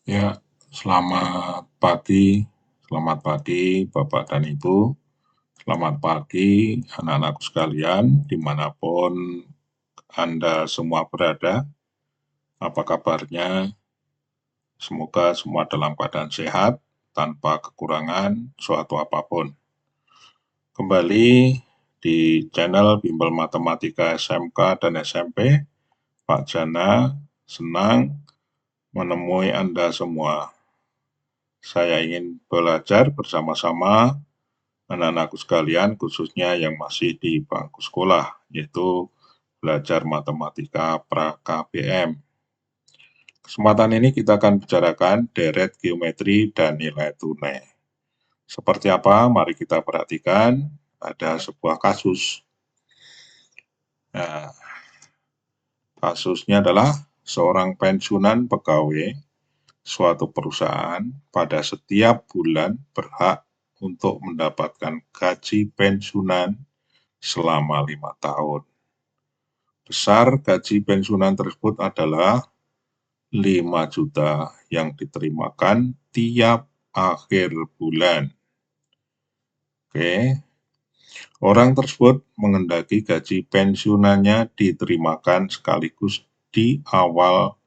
Ya, selamat pagi Bapak dan Ibu, selamat pagi anak-anakku sekalian, dimanapun Anda semua berada, apa kabarnya? Semoga semua dalam keadaan sehat, tanpa kekurangan suatu apapun. Kembali di channel Bimbel Matematika SMK dan SMP, Pak Jana senang menemui Anda semua. Saya ingin belajar bersama-sama anak-anakku sekalian, khususnya yang masih di bangku sekolah, yaitu belajar matematika pra-KBM. Kesempatan ini kita akan bicarakan deret geometri dan nilai tunai. Seperti apa? Mari kita perhatikan. Ada sebuah kasus. Nah, kasusnya adalah seorang pensiunan pegawai suatu perusahaan pada setiap bulan berhak untuk mendapatkan gaji pensiunan selama 5 tahun. Besar gaji pensiunan tersebut adalah 5 juta yang diterimakan tiap akhir bulan. Oke, orang tersebut mengendaki gaji pensiunannya diterimakan sekaligus di awal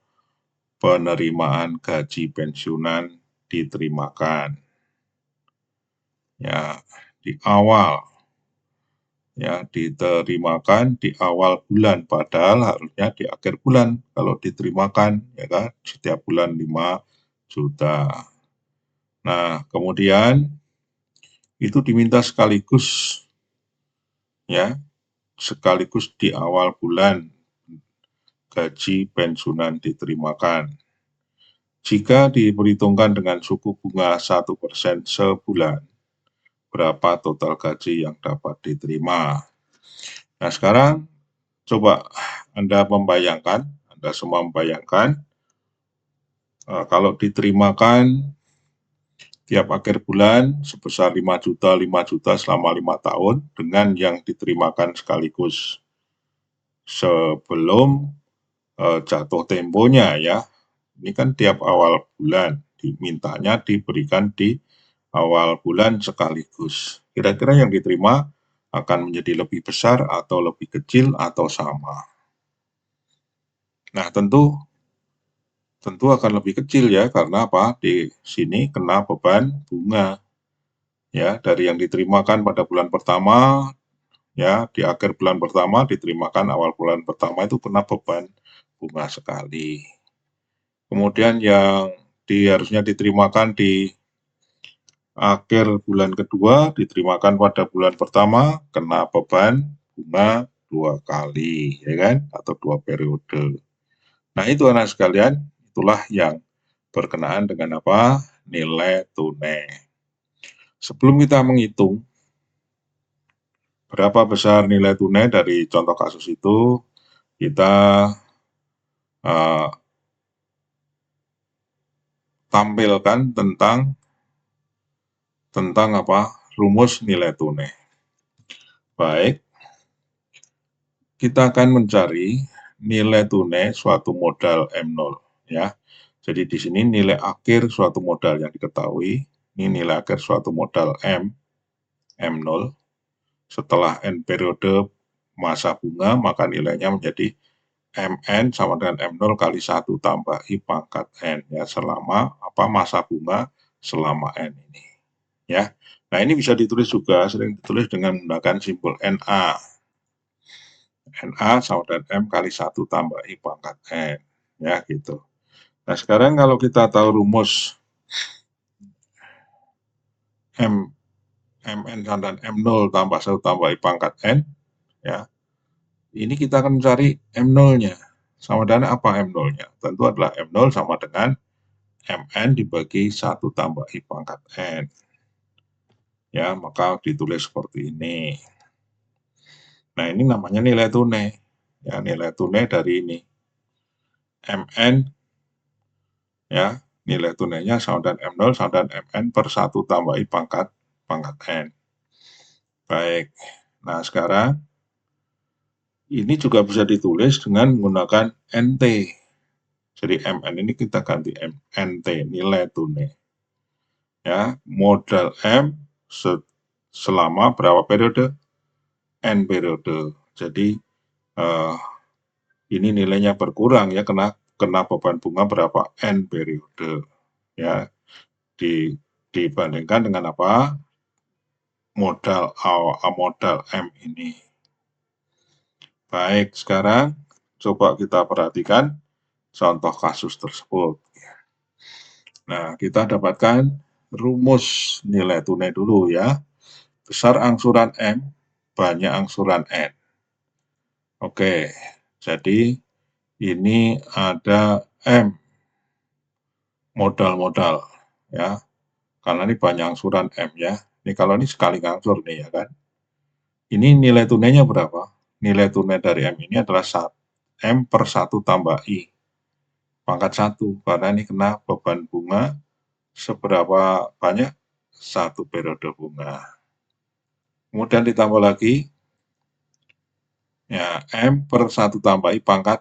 penerimaan gaji pensiunan diterimakan. Ya, di awal. Ya, diterimakan di awal bulan, padahal harusnya di akhir bulan kalau diterimakan, ya kan, setiap bulan 5 juta. Nah, kemudian itu diminta sekaligus, ya, sekaligus di awal bulan gaji pensiunan diterimakan. Jika diperhitungkan dengan suku bunga 1% sebulan, berapa total gaji yang dapat diterima? Nah, sekarang coba Anda semua membayangkan, kalau diterimakan tiap akhir bulan sebesar 5 juta selama 5 tahun dengan yang diterimakan sekaligus sebelum jatuh temponya ya. Ini kan tiap awal bulan dimintanya diberikan di awal bulan sekaligus. Kira-kira yang diterima akan menjadi lebih besar atau lebih kecil atau sama. Nah, tentu akan lebih kecil ya, karena apa? Di sini kena beban bunga. Ya, dari yang diterimakan pada bulan pertama, ya, di akhir bulan pertama diterimakan awal bulan pertama itu kena beban bunga sekali. Kemudian yang harusnya diterimakan di akhir bulan kedua, diterimakan pada bulan pertama, kena beban bunga 2 kali, ya kan? Atau 2 periode. Nah, itu anak sekalian, itulah yang berkenaan dengan apa? Nilai tunai. Sebelum kita menghitung berapa besar nilai tunai dari contoh kasus itu, kita tampilkan tentang apa? Rumus nilai tunai. Baik, kita akan mencari nilai tunai suatu modal M0 ya. Jadi di sini nilai akhir suatu modal yang diketahui, ini nilai akhir suatu modal M0. Setelah N periode masa bunga, maka nilainya menjadi MN sama dengan M0 kali 1 tambah I pangkat N ya, selama apa masa bunga selama N ini ya. Nah, ini bisa ditulis juga, sering ditulis dengan menggunakan simbol NA. NA sama dengan M kali 1 tambah I pangkat N ya gitu. Nah, sekarang kalau kita tahu rumus MN sama dengan M0 tambah 1 tambah I pangkat N ya. Ini kita akan mencari M0-nya. Sama dengan apa M0-nya? Tentu adalah M0 sama dengan MN dibagi 1 tambah I pangkat N. Ya, maka ditulis seperti ini. Nah, ini namanya nilai tunai. Ya, nilai tunai dari ini. MN, ya, nilai tunainya sama dengan M0 sama dengan MN per 1 tambah I pangkat N. Baik, nah sekarang ini juga bisa ditulis dengan menggunakan NT. Jadi MN ini kita ganti NT, nilai tunai. Ya, modal M selama berapa periode? N periode. Jadi ini nilainya berkurang ya, kena beban bunga berapa? N periode. Ya, dibandingkan dengan apa? Modal M ini. Baik, sekarang coba kita perhatikan contoh kasus tersebut. Nah, kita dapatkan rumus nilai tunai dulu ya. Besar angsuran M, banyak angsuran N. Oke, jadi ini ada M, modal-modal ya. Karena ini banyak angsuran M ya. Ini kalau ini sekali ngangsur nih ya kan. Ini nilai tunainya berapa? Nilai tunai dari M ini adalah M per 1 tambah I. Pangkat 1, karena ini kena beban bunga seberapa banyak? 1 periode bunga. Kemudian ditambah lagi, ya M per 1 tambah I pangkat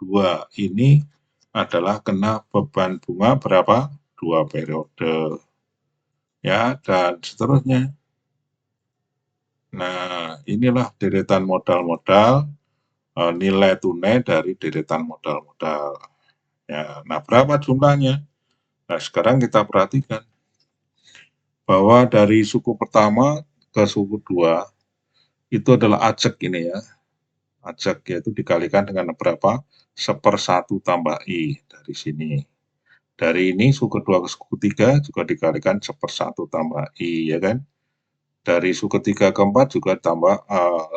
2. Ini adalah kena beban bunga berapa? 2 periode. Ya, dan seterusnya. Nah, inilah deretan modal-modal, nilai tunai dari deretan modal-modal. Ya, nah berapa jumlahnya? Nah, sekarang kita perhatikan bahwa dari suku pertama ke suku 2 itu adalah ajak ini ya. Ajak yaitu dikalikan dengan berapa? 1/1 tambah I dari sini. Dari ini suku 2 ke suku 3 juga dikalikan 1/1 tambah I ya kan. Dari suku 3 ke 4 juga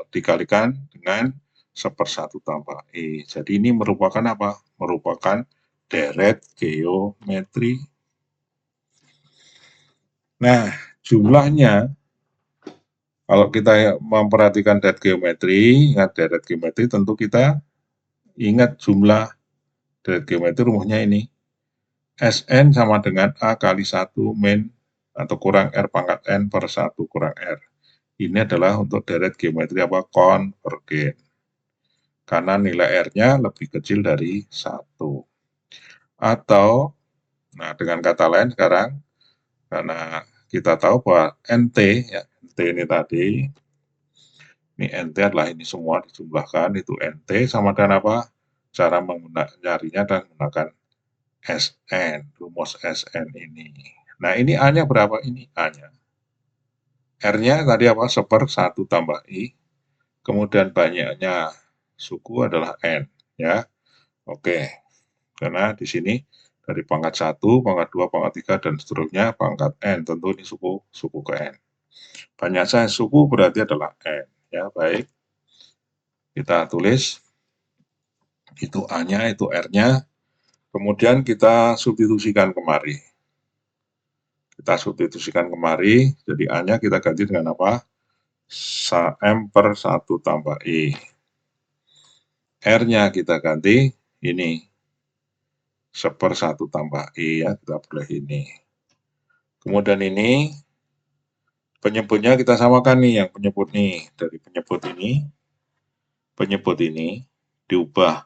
dikalikan dengan 1/1 tambah I. Jadi ini merupakan apa? Merupakan deret geometri. Nah, jumlahnya kalau kita memperhatikan deret geometri, ingat deret geometri tentu kita ingat jumlah deret geometri rumusnya ini. Sn sama dengan A kali 1 min atau kurang R pangkat N per 1 kurang R. Ini adalah untuk deret geometri apa? Konvergen. Karena nilai R-nya lebih kecil dari 1. Atau, nah dengan kata lain sekarang, karena kita tahu bahwa NT, ya, NT ini tadi, ini NT adalah ini semua dijumlahkan, itu NT sama dengan apa? Cara nyarinya dan menggunakan SN, rumus SN ini. Nah, ini A-nya berapa? Ini A-nya. R-nya tadi apa? 1/1 tambah I. Kemudian banyaknya suku adalah N. Ya, oke. Karena di sini dari pangkat 1, pangkat 2, pangkat 3, dan seterusnya pangkat N. Tentu ini suku ke N. Banyak saya suku berarti adalah N. Ya, baik. Kita tulis. Itu A-nya, itu R-nya. Kemudian kita substitusikan kemari. Kita substitusikan kemari, jadi A-nya kita ganti dengan apa? M per 1 tambah I. R-nya kita ganti ini. 1/1 tambah I ya, kita boleh ini. Kemudian ini, penyebutnya kita samakan nih, yang penyebut nih. Dari penyebut ini diubah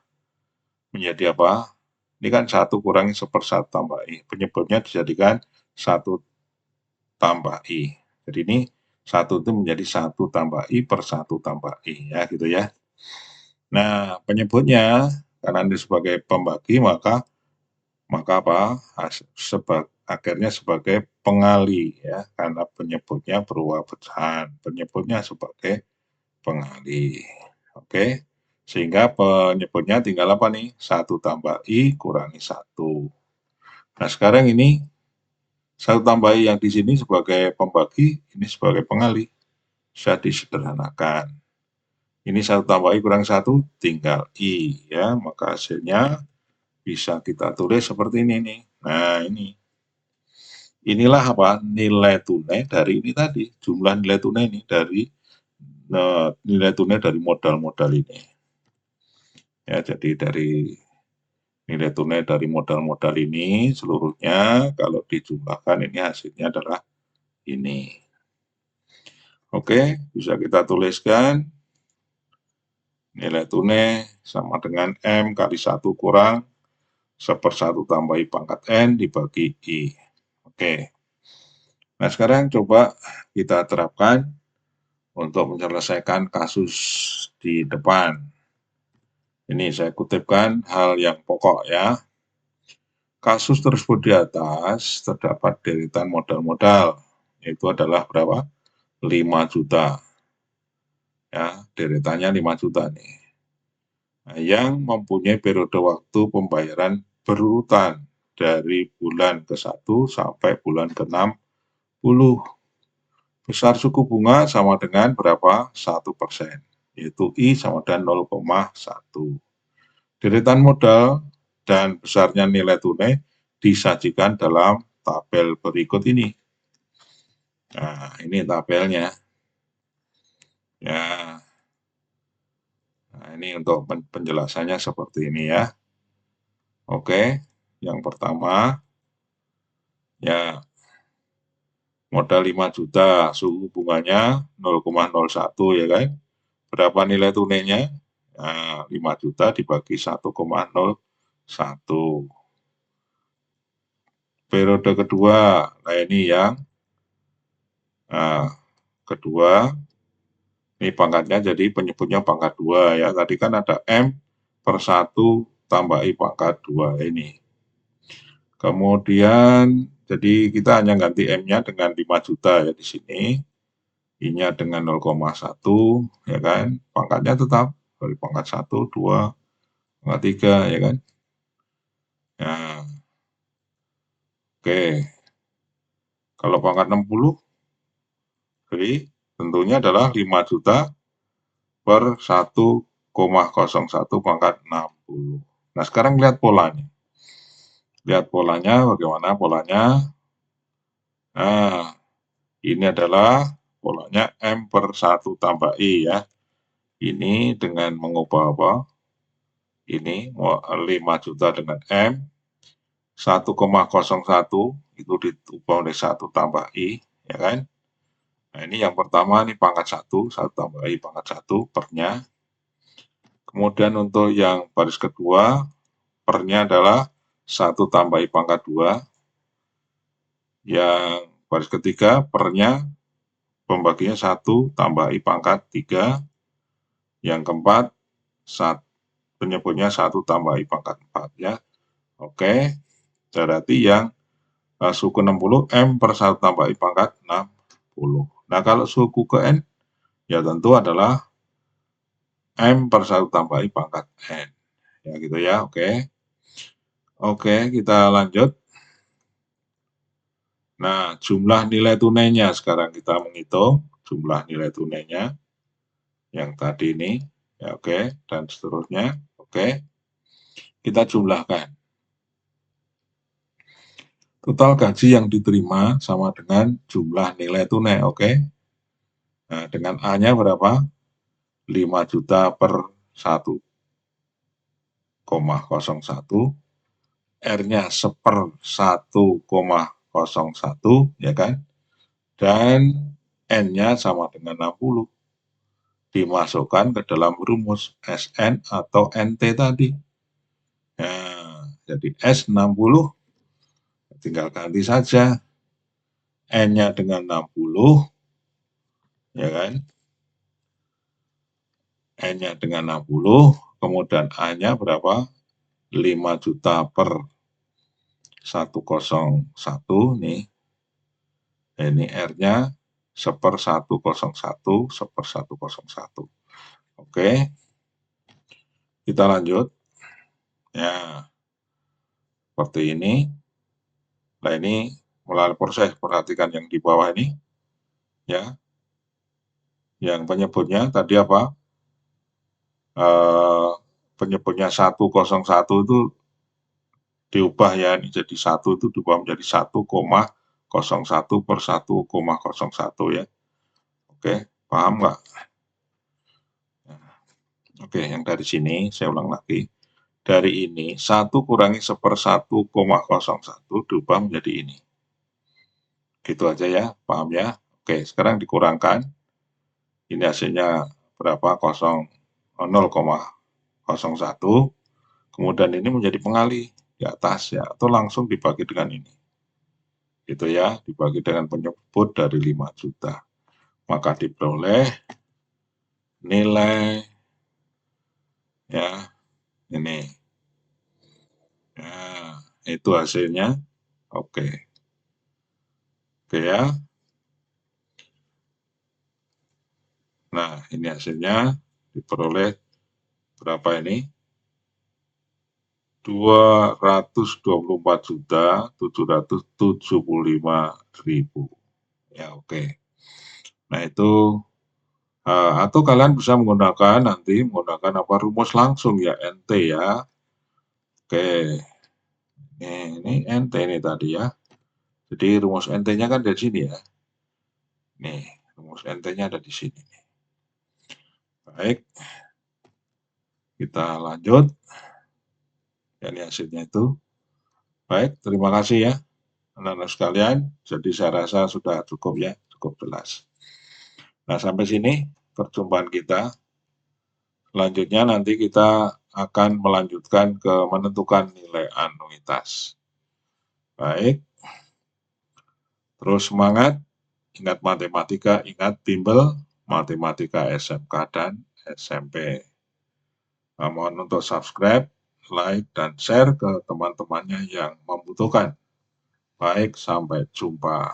menjadi apa? Ini kan 1 kurangi 1/1 tambah I. Penyebutnya dijadikan 1 tambah I. Jadi ini 1 itu menjadi 1 tambah I per 1 tambah I, ya gitu ya. Nah, penyebutnya, karena ini sebagai pembagi, maka apa? Akhirnya sebagai pengali, ya, karena penyebutnya berupa pecahan. Penyebutnya sebagai pengali. Oke, sehingga penyebutnya tinggal apa nih? 1 tambah I kurangi 1. Nah, sekarang ini 1 tambah I yang di sini sebagai pembagi, ini sebagai pengali. Bisa disederhanakan. Ini 1 tambah I kurang 1, tinggal I. Ya, maka hasilnya bisa kita tulis seperti ini nih. Nah, ini. Inilah apa? Nilai tunai dari ini tadi. Jumlah nilai tunai ini dari nilai tunai dari modal-modal ini. Ya, jadi dari nilai tunai dari modal-modal ini seluruhnya kalau dijumlahkan ini hasilnya adalah ini. Oke, bisa kita tuliskan nilai tunai sama dengan M kali 1 kurang 1/1 tambah I pangkat N dibagi I. Oke. Nah, sekarang coba kita terapkan untuk menyelesaikan kasus di depan. Ini saya kutipkan hal yang pokok ya. Kasus tersebut di atas terdapat deretan modal-modal, yaitu adalah berapa? 5 juta. Ya, deretannya 5 juta nih. Nah, yang mempunyai periode waktu pembayaran berurutan dari bulan ke-1 sampai bulan ke-60. Besar suku bunga sama dengan berapa? 1%, yaitu I sama dengan 0,1. Deretan modal dan besarnya nilai tunai disajikan dalam tabel berikut ini. Nah, ini tabelnya. Ya. Nah, ini untuk penjelasannya seperti ini ya. Oke, yang pertama, ya modal 5 juta, suku bunganya 0,01 ya kan. Berapa nilai tunainya? Nah, 5 juta dibagi 1,01. Periode kedua, nah ini yang kedua, ini pangkatnya jadi penyebutnya pangkat 2 ya. Tadi kan ada M/1 tambah I pangkat 2 ini. Kemudian, jadi kita hanya ganti M-nya dengan 5 juta ya di sini. I-nya dengan 0,1 ya kan. Pangkatnya tetap dari pangkat 1, 2, pangkat 3 ya kan. Nah, oke. Kalau pangkat 60, jadi tentunya adalah 5 juta per 1,01 pangkat 60. Nah, sekarang lihat polanya. Lihat polanya, bagaimana polanya. Nah, ini adalah polanya M/1 tambah I ya. Ini dengan mengubah apa? Ini 5 juta dengan M. 1,01 itu diubah oleh 1 tambah I, ya kan? Nah, ini yang pertama, ini pangkat 1 tambah I pangkat 1 pernya. Kemudian untuk yang baris kedua, pernya adalah 1 tambah I pangkat 2. Yang baris ketiga, pernya pembaginya 1 tambah I pangkat 3. Yang keempat, penyebutnya 1 tambah I pangkat 4 ya. Oke, berarti yang suku 60 M/1 tambah I pangkat 60. Nah, kalau suku ke N, ya tentu adalah M/1 tambah I pangkat N. Ya gitu ya, oke. Oke, kita lanjut. Nah, jumlah nilai tunainya sekarang kita menghitung jumlah nilai tunainya yang tadi ini, ya oke, dan seterusnya, oke. Kita jumlahkan. Total gaji yang diterima sama dengan jumlah nilai tunai, oke. Nah, dengan A-nya berapa? 5 juta per 1,01. R-nya 1/1,01, ya kan? Dan N-nya sama dengan 60. Dimasukkan ke dalam rumus SN atau NT tadi. Nah, jadi S60, tinggal ganti saja. N-nya dengan 60, ya kan? N-nya dengan 60, kemudian A-nya berapa? 5 juta per 101 nih. Ini R-nya 1/101. Oke, kita lanjut. Ya, seperti ini. Nah, ini melalui proses, perhatikan yang di bawah ini. Ya, yang penyebutnya tadi apa? Penyebutnya 101 itu diubah ya, jadi 1 itu diubah menjadi 1,01 per 1,01 ya. Oke, paham nggak? Oke, yang dari sini saya ulang lagi. Dari ini 1 kurangi 1/1,01 diubah menjadi ini. Gitu aja ya, paham ya? Oke, sekarang dikurangkan. Ini hasilnya berapa? 0,01. Kemudian ini menjadi pengali. di atas ya, atau langsung dibagi dengan ini. Gitu ya, dibagi dengan penyebut dari 5 juta. Maka diperoleh nilai ya ini. Nah, itu hasilnya. Oke. Oke ya. Nah, ini hasilnya diperoleh berapa ini? 224.775.000. Ya, oke. Nah, itu atau kalian bisa menggunakan apa rumus langsung ya, NT ya. Oke. Ini NT ini tadi ya. Jadi rumus NT-nya kan dari sini ya. Nih, rumus NT-nya ada di sini. Baik. Kita lanjut. Ini hasilnya itu. Baik, terima kasih ya anak-anak sekalian. Jadi saya rasa sudah cukup ya, cukup jelas. Nah, sampai sini perjumpaan kita. Selanjutnya nanti kita akan melanjutkan ke menentukan nilai anuitas. Baik. Terus semangat, ingat matematika, ingat bimbel matematika SMK dan SMP. Mohon untuk subscribe, like, dan share ke teman-temannya yang membutuhkan. Baik, sampai jumpa.